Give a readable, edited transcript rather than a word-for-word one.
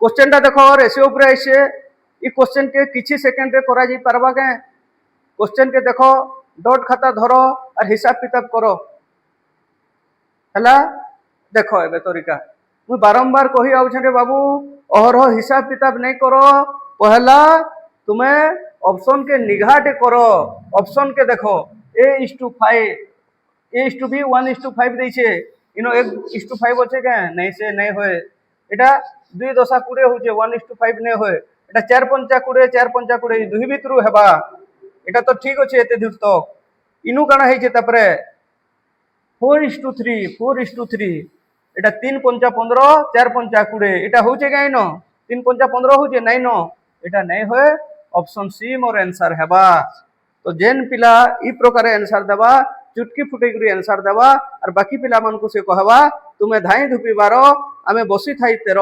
question टा देखो ratio ऊपर आइसे ई क्वेश्चन के किछि सेकंड रे करा जाई परबा के क्वेश्चन के देखो डॉट खाता धरो और हिसाब किताब करो हला देखो एबे तरीका मु बारंबार कहि आउछ रे बाबू अहरह हिसाब किताब नहीं करो पहला तुम्हें ऑप्शन के निगाहटे करो ऑप्शन के देखो A:5 A:B 1:5 देछे इनो 1:5 होचे के नहीं से नहीं होए एटा 2 दशा 20 होचे 1:5 नहीं होए एटा 4 पंचा 20 4 पंचा 20 दुही भितरु हेबा एटा तो ठीक होचे एते दूर तो इनु काना हेचे तापरे 4:3 4:3 एटा 3 पंचा 15 4 पंचा 20 एटा होचे के न 3 पंचा 15 होचे नहीं न एटा नहीं होए ऑप्शन सी मोर आंसर हेबा तो जेन पिला ई प्रकार आंसर देबा चुटकी फुटे करी आंसर देबा और बाकी पिला मन को से कहबा तुमे धाई धुपी बारो आमे बसी थाई तेरो